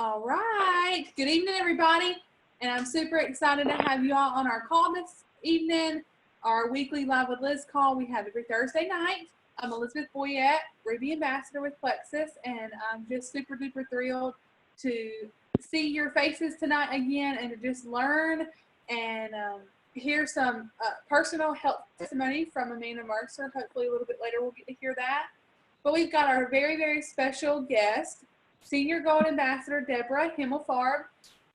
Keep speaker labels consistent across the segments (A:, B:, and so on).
A: All right. Good evening, everybody. And I'm super excited to have you all on our call this evening, our weekly Live with Liz call we have every Thursday night. I'm Elizabeth Boyette, Ruby Ambassador with Plexus, and I'm just super duper thrilled to see your faces tonight again and to just learn and hear some personal health testimony from Amanda Mercer. Hopefully a little bit later we'll get to hear that. But we've got our very, very special guest, Senior Gold Ambassador Deborah Himmelfarb,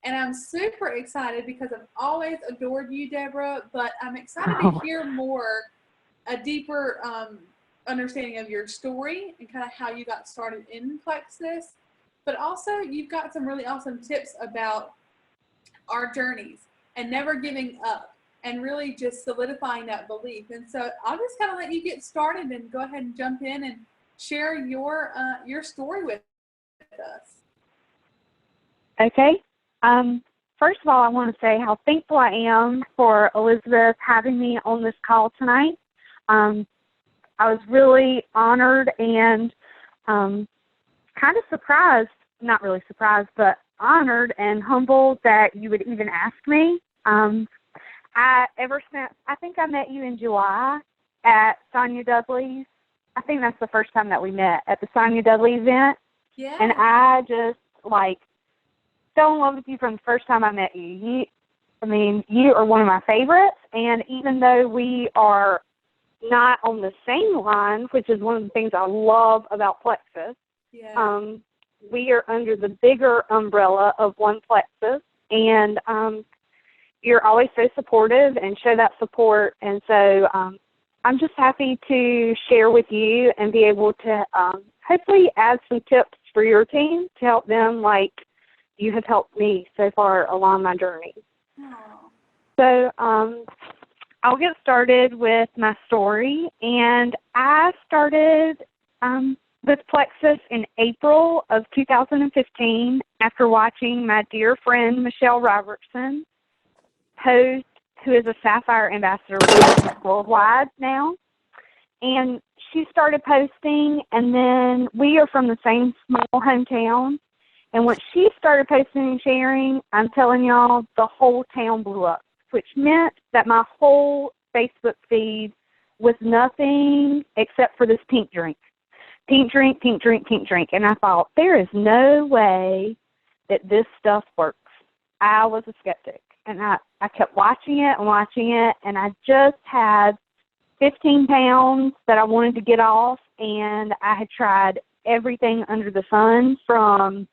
A: and I'm super excited because I've always adored you, Deborah, but I'm excited to hear more, a deeper understanding of your story and kind of how you got started in Plexus, but also you've got some really awesome tips about our journeys and never giving up and really just solidifying that belief. And so I'll just kind of let you get started and go ahead and jump in and share your story with us.
B: Okay. First of all, I want to say how thankful I am for Elizabeth having me on this call tonight. I was really honored and kind of surprised, not really surprised, but honored and humbled that you would even ask me. I think I met you in July at Sonia Dudley's. I think that's the first time that we met, at the Sonia Dudley event.
A: Yeah.
B: And I just, fell in love with you from the first time I met you. You are one of my favorites, and even though we are not on the same line, which is one of the things I love about Plexus, we are under the bigger umbrella of one Plexus, and you're always so supportive and show that support, and so I'm just happy to share with you and be able to hopefully add some tips for your team to help them like you have helped me so far along my journey.
A: Aww.
B: So I'll get started with my story. And I started with Plexus in April of 2015 after watching my dear friend Michelle Robertson post, who is a Sapphire Ambassador worldwide now. And she started posting, and then we are from the same small hometown. And when she started posting and sharing, I'm telling y'all, the whole town blew up, which meant that my whole Facebook feed was nothing except for this pink drink. Pink drink, pink drink, pink drink. And I thought, there is no way that this stuff works. I was a skeptic. And I kept watching it, and I just had 15 pounds that I wanted to get off, and I had tried everything under the sun, from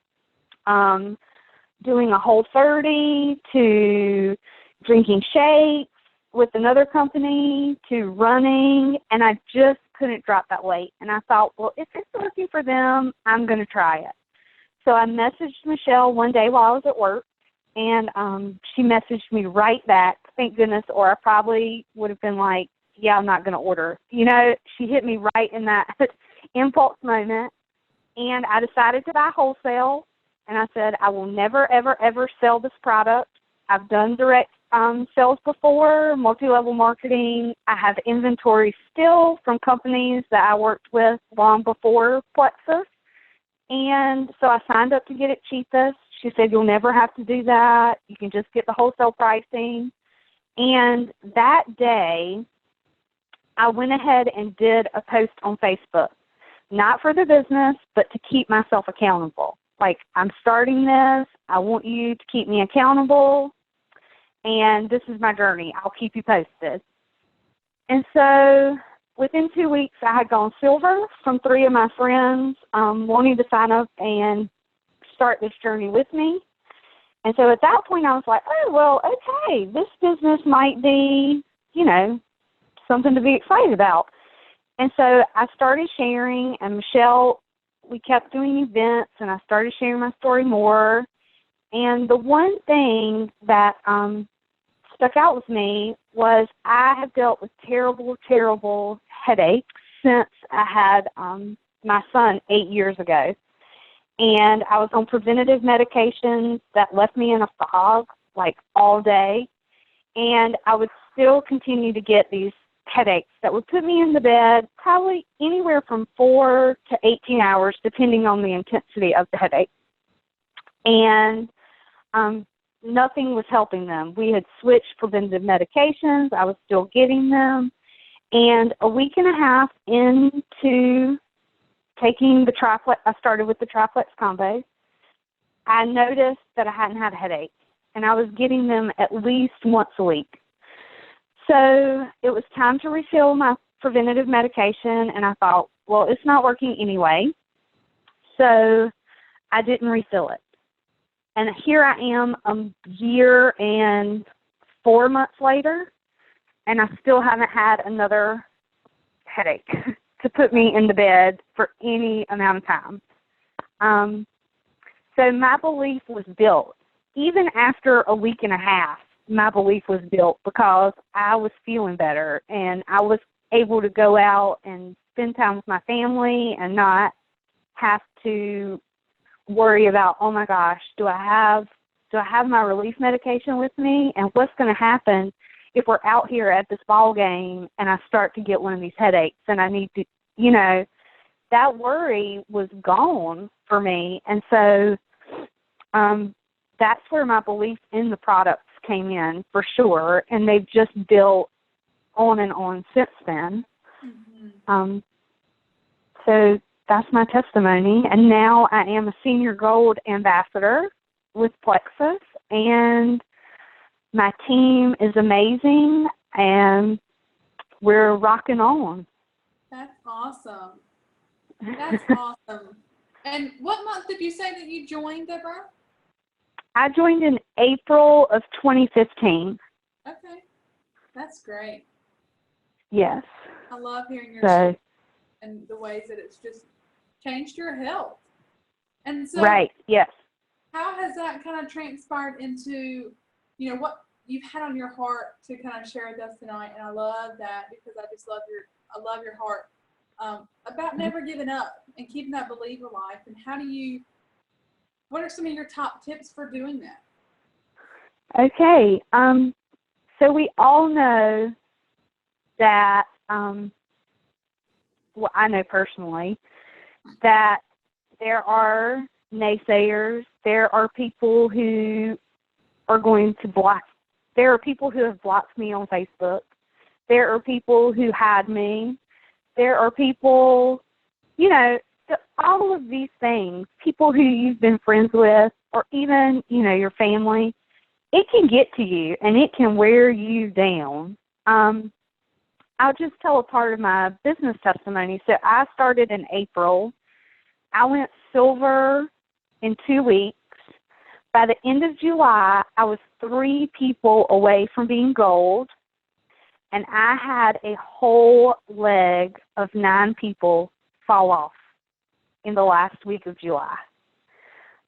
B: doing a Whole30 to drinking shakes with another company to running, and I just couldn't drop that weight. And I thought, well, if it's working for them, I'm going to try it. So I messaged Michelle one day while I was at work, and she messaged me right back, thank goodness, or I probably would have been like, yeah, I'm not going to order. She hit me right in that impulse moment, and I decided to buy wholesale, and I said, I will never, ever, ever sell this product. I've done direct sales before, multi-level marketing. I have inventory still from companies that I worked with long before Plexus, and so I signed up to get it cheapest. She said, you'll never have to do that. You can just get the wholesale pricing. And that day, I went ahead and did a post on Facebook, not for the business, but to keep myself accountable. Like, I'm starting this. I want you to keep me accountable, and this is my journey. I'll keep you posted. And so within 2 weeks, I had gone silver from 3 of my friends wanting to sign up and start this journey with me. And so at that point, I was like, oh, well, okay, this business might be, something to be excited about. And so I started sharing, and Michelle, we kept doing events, and I started sharing my story more. And the one thing that stuck out with me was I have dealt with terrible, terrible headaches since I had my son 8 years ago. And I was on preventative medications that left me in a fog, all day. And I would still continue to get these headaches that would put me in the bed probably anywhere from 4 to 18 hours, depending on the intensity of the headache. And nothing was helping them. We had switched preventative medications. I was still getting them. And a week and a half into taking the Triflex, I started with the Triflex combo. I noticed that I hadn't had a headache, and I was getting them at least once a week. So it was time to refill my preventative medication, and I thought, well, it's not working anyway. So I didn't refill it. And here I am a year and 4 months later, and I still haven't had another headache to put me in the bed for any amount of time. So my belief was built. Even after a week and a half, my belief was built because I was feeling better, and I was able to go out and spend time with my family and not have to worry about, oh my gosh, do I have my relief medication with me, and what's going to happen if we're out here at this ball game and I start to get one of these headaches and I need to, that worry was gone for me. And so that's where my belief in the products came in for sure, and they've just built on and on since then. Mm-hmm. So that's my testimony, and now I am a Senior Gold Ambassador with Plexus, and my team is amazing, and we're rocking on.
A: That's awesome. That's awesome. And what month did you say that you joined, Deborah?
B: I joined in April of 2015.
A: Okay. That's great.
B: Yes.
A: I love hearing your story and the ways that it's just changed your health. And so,
B: right, yes.
A: How has that kind of transpired into, what you've had on your heart to kind of share with us tonight? And I love that because I love your heart about never giving up and keeping that belief alive. And what are some of your top tips for doing that?
B: Okay, so we all know that, well, I know personally that there are naysayers. There are people who are going to block. There are people who have blocked me on Facebook. There are people who had me. There are people, all of these things, people who you've been friends with, or even, your family, it can get to you and it can wear you down. I'll just tell a part of my business testimony. So I started in April. I went silver in 2 weeks. By the end of July, I was 3 people away from being gold, and I had a whole leg of 9 people fall off in the last week of July.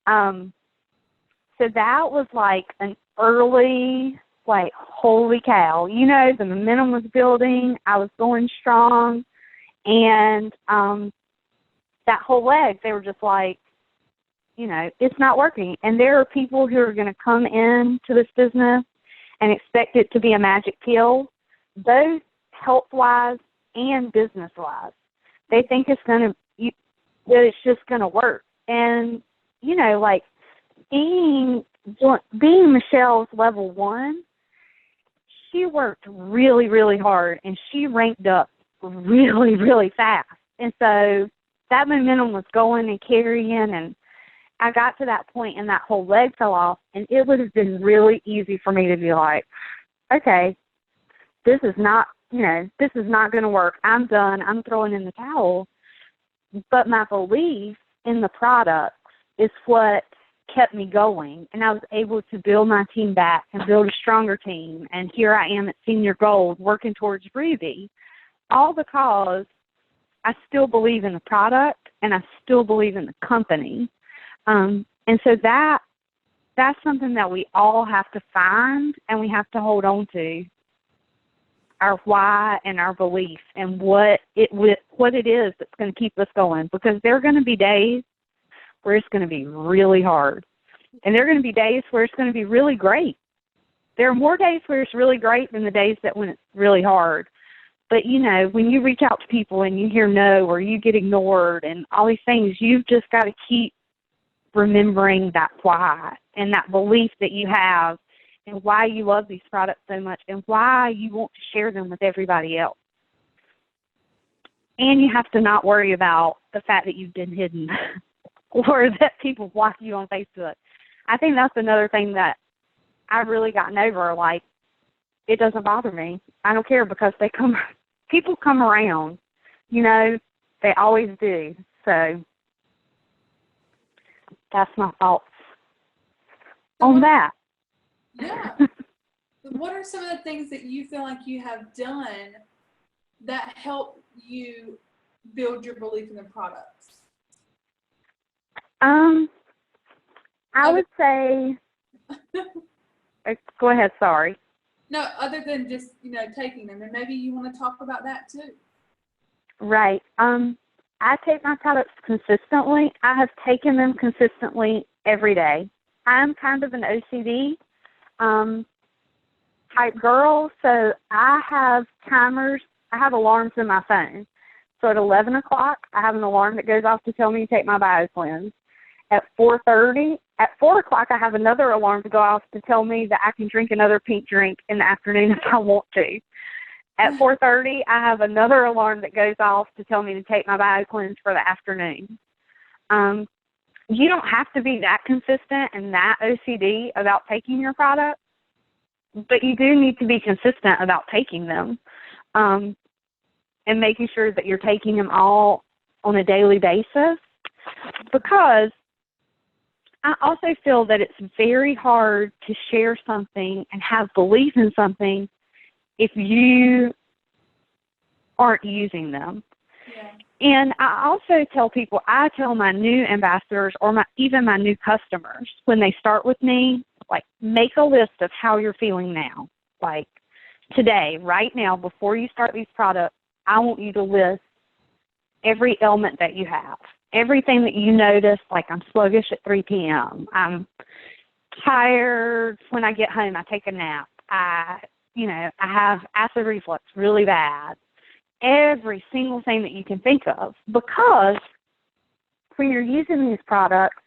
B: So that was like an early, holy cow. The momentum was building. I was going strong. And that whole leg, they were just like, it's not working. And there are people who are going to come into this business and expect it to be a magic pill, both health-wise and business-wise. They think it's that it's just going to work. And, being Michelle's level 1, she worked really, really hard, and she ranked up really, really fast. And so that momentum was going and carrying, and I got to that point and that whole leg fell off, and it would have been really easy for me to be like, okay, this is not going to work. I'm done. I'm throwing in the towel. But my belief in the products is what kept me going, and I was able to build my team back and build a stronger team, and here I am at Senior Gold working towards Ruby, all because I still believe in the product and I still believe in the company. And so that's something that we all have to find, and we have to hold on to, our why and our belief and what it is that's going to keep us going, because there are going to be days where it's going to be really hard, and there are going to be days where it's going to be really great. There are more days where it's really great than the days when it's really hard. But, when you reach out to people and you hear no, or you get ignored and all these things, you've just got to keep remembering that why and that belief that you have and why you love these products so much and why you want to share them with everybody else. And you have to not worry about the fact that you've been hidden or that people block you on Facebook. I think that's another thing that I've really gotten over. Like, it doesn't bother me. I don't care because people come around, you know, they always do. So that's my thoughts on that.
A: Yeah. What are some of the things that you feel like you have done that help you build your belief in the products?
B: I would say, go ahead, sorry.
A: No, other than just, you know, taking them, and maybe you want to talk about that too.
B: Right. I take my products consistently. I have taken them consistently every day. I'm kind of an OCD type girl, so I have timers. I have alarms in my phone. So at 11 o'clock, I have an alarm that goes off to tell me to take my BioCleanse. At 4:30, at 4 o'clock, I have another alarm to go off to tell me that I can drink another pink drink in the afternoon if I want to. At 4:30, I have another alarm that goes off to tell me to take my BioCleanse for the afternoon. You don't have to be that consistent and that OCD about taking your products, but you do need to be consistent about taking them and making sure that you're taking them all on a daily basis, because I also feel that it's very hard to share something and have belief in something if you aren't using them.
A: Yeah.
B: And I also tell people, I tell my new ambassadors or even my new customers when they start with me, like, make a list of how you're feeling now. Like, today, right now, before you start these products, I want you to list every ailment that you have. Everything that you notice, like I'm sluggish at 3 p.m. I'm tired when I get home. I take a nap. I have acid reflux really bad. Every single thing that you can think of, because when you're using these products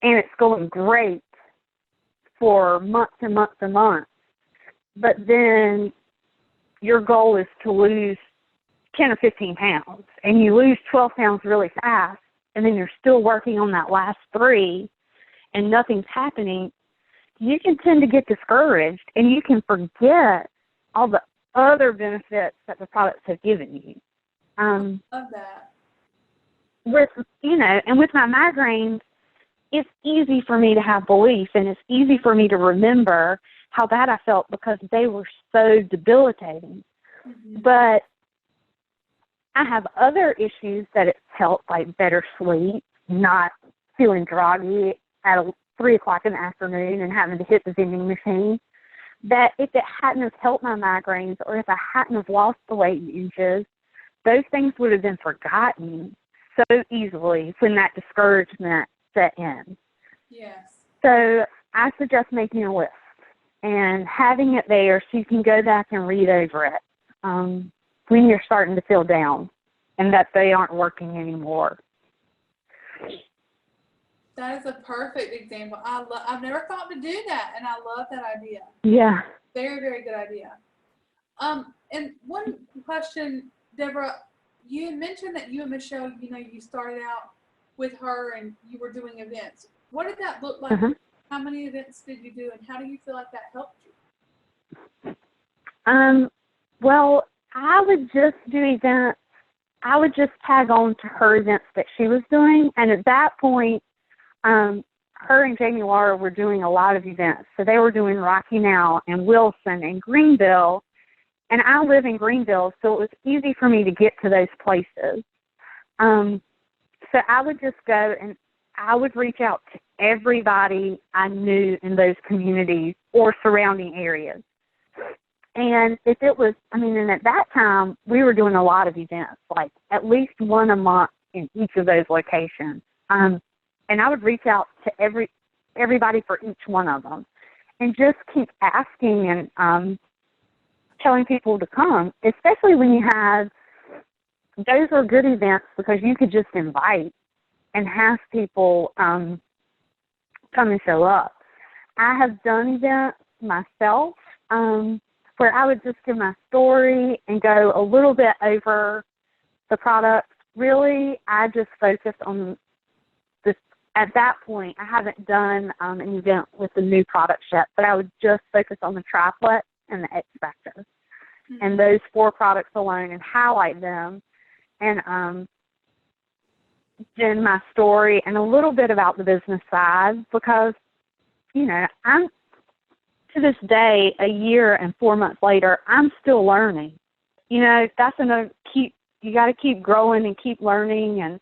B: and it's going great for months and months and months, but then your goal is to lose 10 or 15 pounds and you lose 12 pounds really fast, and then you're still working on that last 3 and nothing's happening, you can tend to get discouraged and you can forget all the other benefits that the products have given you.
A: Love that.
B: With my migraines, it's easy for me to have belief, and it's easy for me to remember how bad I felt because they were so debilitating. Mm-hmm. But I have other issues that it's helped, like better sleep, not feeling groggy at 3 o'clock in the afternoon and having to hit the vending machine, that if it hadn't have helped my migraines or if I hadn't have lost the weight in inches, those things would have been forgotten so easily when that discouragement set in.
A: Yes.
B: So I suggest making a list and having it there so you can go back and read over it when you're starting to feel down and that they aren't working anymore.
A: That is a perfect example. I've never thought to do that, and I love that idea.
B: Yeah.
A: Very, very good idea. And one question, Deborah, you had mentioned that you and Michelle, you started out with her and you were doing events. What did that look like? Uh-huh. How many events did you do, and how do you feel like that helped you?
B: Well, I would just do events. I would just tag on to her events that she was doing, and at that point, her and Jamie Laura were doing a lot of events. So they were doing Rocky Now and Wilson and Greenville, and I live in Greenville, so it was easy for me to get to those places. So I would just go and I would reach out to everybody I knew in those communities or surrounding areas. And if it was, and at that time, we were doing a lot of events, like at least one a month in each of those locations. And I would reach out to everybody for each one of them and just keep asking and telling people to come, especially when you have, those are good events because you could just invite and have people come and show up. I have done events myself where I would just give my story and go a little bit over the products. Really, I just focused on this. At that point, I haven't done an event with the new products yet, but I would just focus on the triplex and the X Factor and those 4 products alone and highlight them, and then my story and a little bit about the business side, because, you know, I'm, to this day, a year and 4 months later, I'm still learning. You know, that's another you got to keep growing and keep learning. And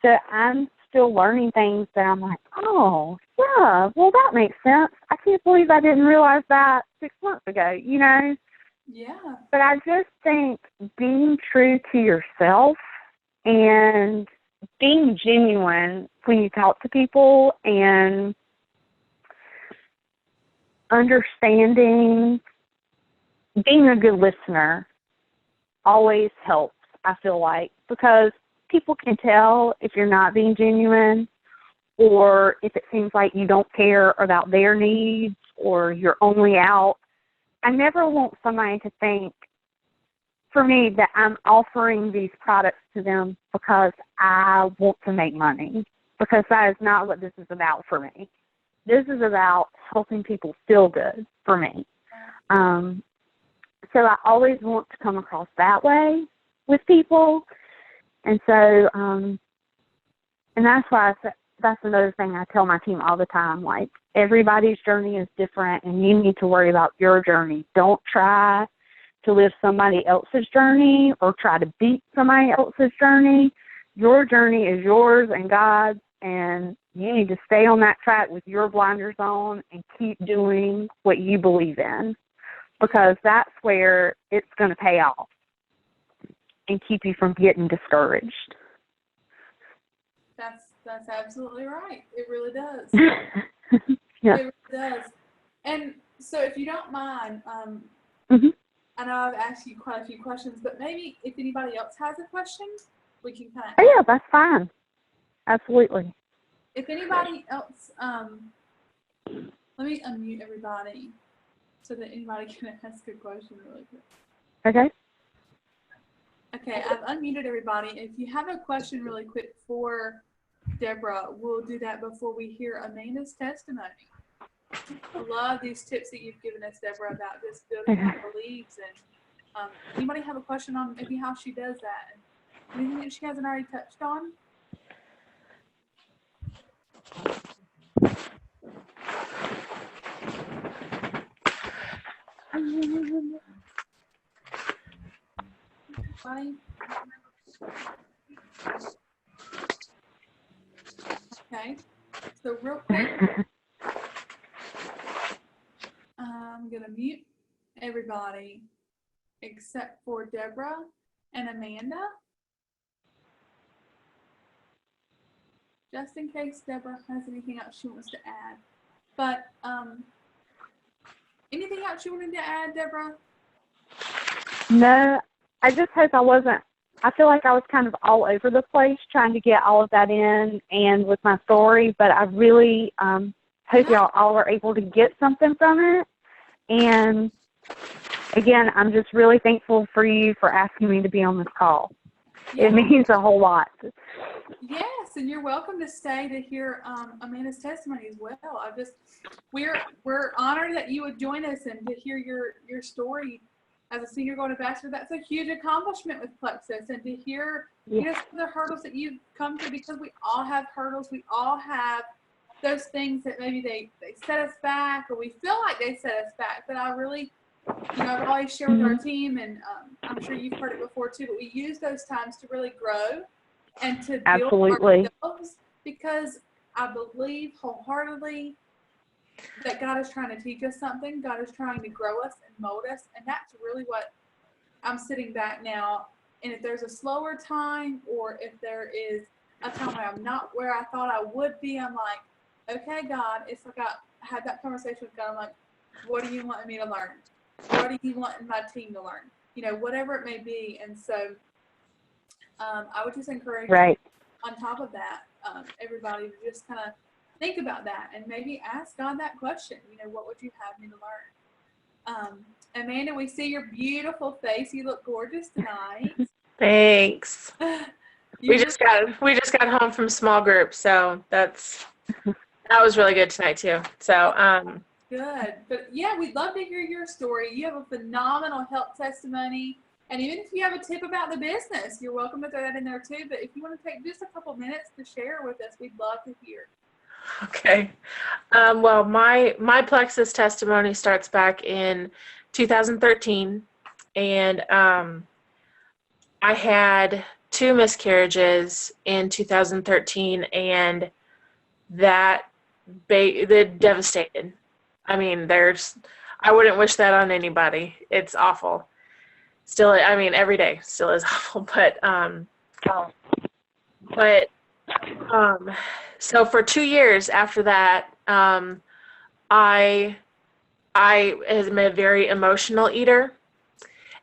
B: so I'm still learning things that I'm like, oh, yeah, well, that makes sense. I can't believe I didn't realize that 6 months ago, you know?
A: Yeah.
B: But I just think being true to yourself and being genuine when you talk to people and understanding, being a good listener always helps, I feel like, because people can tell if you're not being genuine or if it seems like you don't care about their needs or you're only out. I never want somebody to think, for me, that I'm offering these products to them because I want to make money, because that is not what this is about for me. This is about helping people feel good for me. So I always want to come across that way with people. And so, and that's why that's another thing I tell my team all the time. Like, everybody's journey is different, and you need to worry about your journey. Don't try to live somebody else's journey or try to beat somebody else's journey. Your journey is yours and God's, and you need to stay on that track with your blinders on and keep doing what you believe in, because that's where it's going to pay off and keep you from getting discouraged.
A: That's absolutely right. It really does.
B: Yeah.
A: It really does. And so if you don't mind, I know I've asked you quite a few questions, but maybe if anybody else has a question, we can kind of...
B: Oh, yeah, that's fine. Absolutely.
A: If anybody else, let me unmute everybody so that anybody can ask a question really quick.
B: Okay.
A: Okay, I've unmuted everybody. If you have a question really quick for Deborah, we'll do that before we hear Amanda's testimony. I love these tips that you've given us, Deborah, about just building our beliefs. And anybody have a question on maybe how she does that? Anything that she hasn't already touched on? Anybody? Okay, so real quick, I'm going to mute everybody except for Deborah and Amanda, just in case Deborah has anything else she wants to add. But anything else you wanted to add, Deborah?
B: No, I just hope I feel like I was kind of all over the place trying to get all of that in and with my story, but I really hope y'all all are able to get something from it. And again, I'm just really thankful for you for asking me to be on this call. Yeah. It means a whole lot.
A: Yes, and you're welcome to stay to hear Amanda's testimony as well. We're honored that you would join us and to hear your story as a senior gold ambassador. That's a huge accomplishment with Plexus, and to hear the hurdles that you've come through, because we all have hurdles. We all have those things that maybe they set us back, or we feel like they set us back. But I really, I've always shared with our team, and I'm sure you've heard it before too, but we use those times to really grow and to build ourselves, because I believe wholeheartedly that God is trying to teach us something. God is trying to grow us and mold us, and that's really what I'm sitting back now. And if there's a slower time, or if there is a time where I'm not where I thought I would be, I'm like, okay, God, it's like I had that conversation with God. I'm like, what do you want me to learn? What do you want my team to learn? Whatever it may be. And so I would just encourage, on top of that, everybody to just kind of think about that and maybe ask God that question. What would you have me to learn? Amanda, we see your beautiful face. You look gorgeous tonight.
C: Thanks. We just got home from small group, so that was really good tonight too. So
A: good. But yeah, we'd love to hear your story. You have a phenomenal health testimony. And even if you have a tip about the business, you're welcome to throw that in there too. But if you want to take just a couple minutes to share with us, we'd love to hear.
C: Okay. Well, my plexus testimony starts back in 2013, and I had 2 miscarriages in 2013, and that devastated. I mean, I wouldn't wish that on anybody. It's awful. Still, I mean, every day still is awful, so for 2 years after that, I am a very emotional eater,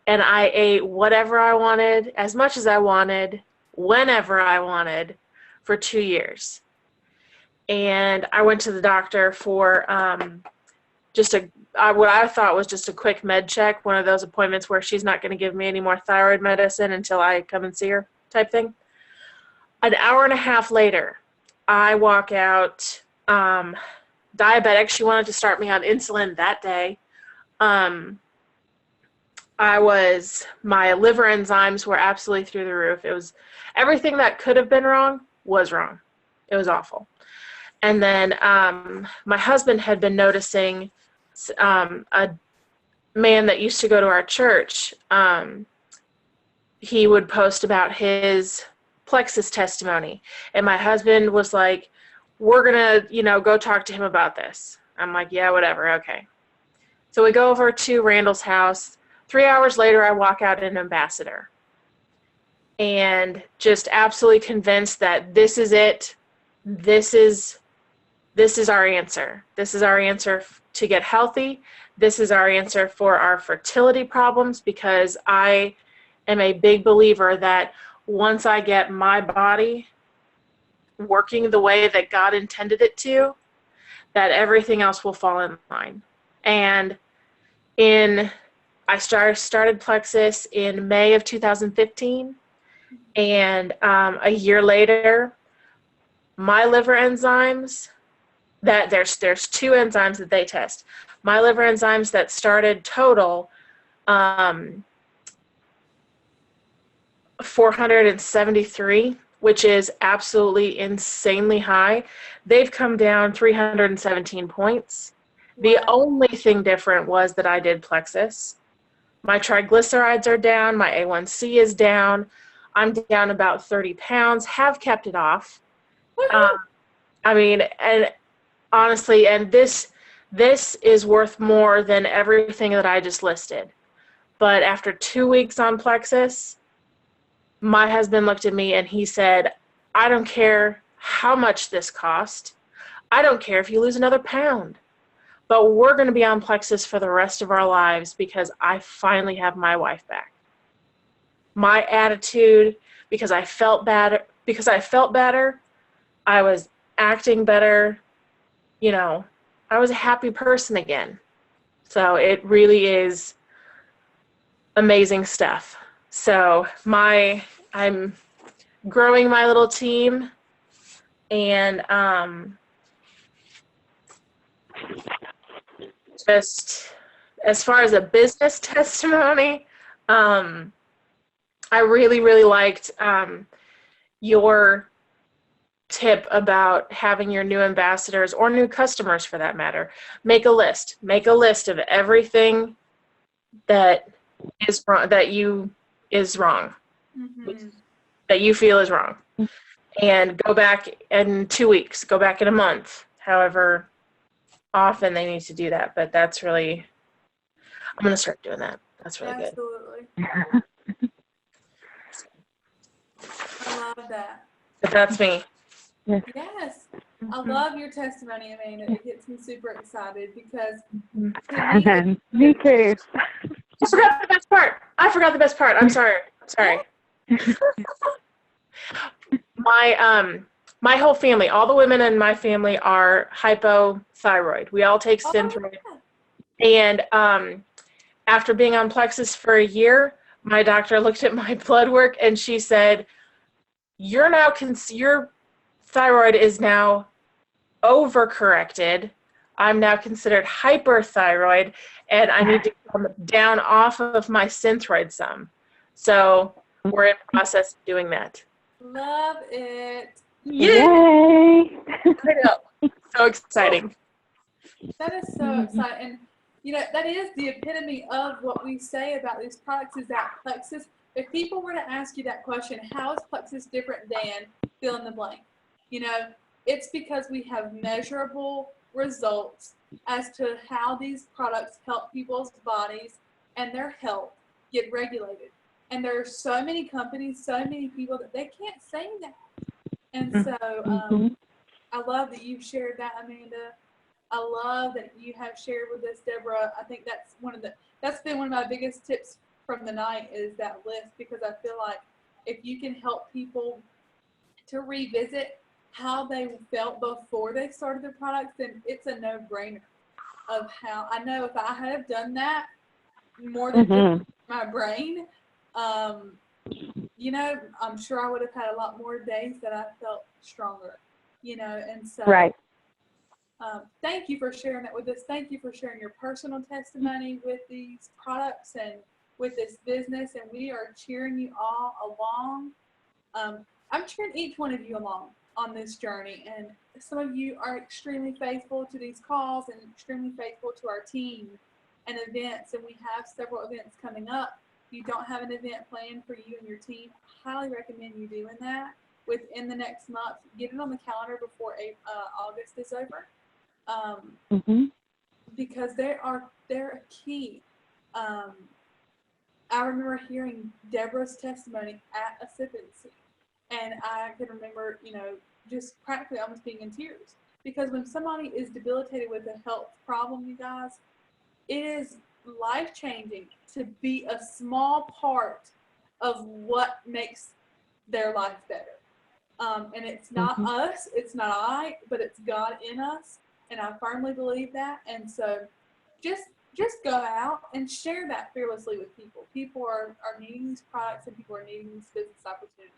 C: and I ate whatever I wanted, as much as I wanted, whenever I wanted, for 2 years. And I went to the doctor for what I thought was just a quick med check, one of those appointments where she's not going to give me any more thyroid medicine until I come and see her type thing. An hour and a half later, I walk out diabetic. She wanted to start me on insulin that day. My liver enzymes were absolutely through the roof. It was everything that could have been wrong was wrong. It was awful. And then my husband had been noticing a man that used to go to our church. He would post about his plexus testimony. And my husband was like, we're going to, go talk to him about this. I'm like, yeah, whatever. Okay. So we go over to Randall's house. 3 hours later, I walk out in Ambassador and just absolutely convinced that this is it. This is our answer. This is our answer to get healthy. This is our answer for our fertility problems, because I am a big believer that once I get my body working the way that God intended it to, that everything else will fall in line. And I started Plexus in May of 2015, and a year later, my liver enzymes, that there's 2 enzymes that they test. My liver enzymes that started total 473, which is absolutely insanely high. They've come down 317 points. The only thing different was that I did Plexus. My triglycerides are down. My A1C is down. I'm down about 30 pounds, have kept it off. And honestly, and this is worth more than everything that I just listed. But after 2 weeks on Plexus, my husband looked at me and he said, I don't care how much this cost. I don't care if you lose another pound. But we're going to be on Plexus for the rest of our lives because I finally have my wife back. My attitude, because I felt better, I was acting better, I was a happy person again. So it really is amazing stuff. So I'm growing my little team, and just as far as a business testimony, I really, really liked your tip about having your new ambassadors, or new customers for that matter, make a list of everything that is wrong, that you feel is wrong, and go back in 2 weeks, go back in a month, however often they need to do that. But that's really, I'm going to start doing that. That's really
A: Absolutely.
C: good.
A: I love that.
C: But that's me.
A: Yes. I love your testimony, Amanda. It gets me super excited because
B: me too.
C: I forgot the best part. I'm sorry. My whole family, all the women in my family are hypothyroid. We all take Synthroid. And after being on Plexus for a year, my doctor looked at my blood work and she said, your thyroid is now overcorrected. I'm now considered hyperthyroid, and I need to come down off of my Synthroid some. So we're in process of doing that.
A: Love it.
B: Yay!
C: I know. So exciting.
A: That is so exciting. And, that is the epitome of what we say about these products is that Plexus, if people were to ask you that question, how is Plexus different than fill in the blank? It's because we have measurable results as to how these products help people's bodies and their health get regulated. And there are so many companies, so many people that they can't say that. And so I love that you've shared that, Amanda. I love that you have shared with us, Deborah. I think that's been one of my biggest tips from the night is that list, because I feel like if you can help people to revisit how they felt before they started their products, then it's a no-brainer of how I know if I had done that more than just my brain, I'm sure I would have had a lot more days that I felt stronger, and so
B: right.
A: Thank you for sharing that with us. Thank you for sharing your personal testimony with these products and with this business, and we are cheering you all along. I'm cheering each one of you along on this journey, and some of you are extremely faithful to these calls and extremely faithful to our team and events, and we have several events coming up. If you don't have an event planned for you and your team, I highly recommend you doing that within the next month. Get it on the calendar before August is over, because they're a key. I remember hearing Deborah's testimony at a sippency, and I can remember, just practically almost being in tears, because when somebody is debilitated with a health problem, you guys, it is life-changing to be a small part of what makes their life better. And it's not us, it's not I, but it's God in us, and I firmly believe that. And so just go out and share that fearlessly with people. People are needing these products, and people are needing these business opportunities.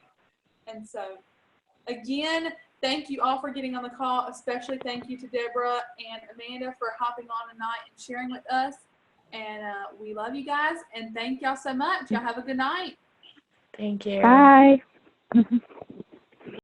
A: And so, again, thank you all for getting on the call. Especially thank you to Deborah and Amanda for hopping on tonight and sharing with us. And we love you guys. And thank y'all so much. Y'all have a good night.
C: Thank you.
B: Bye.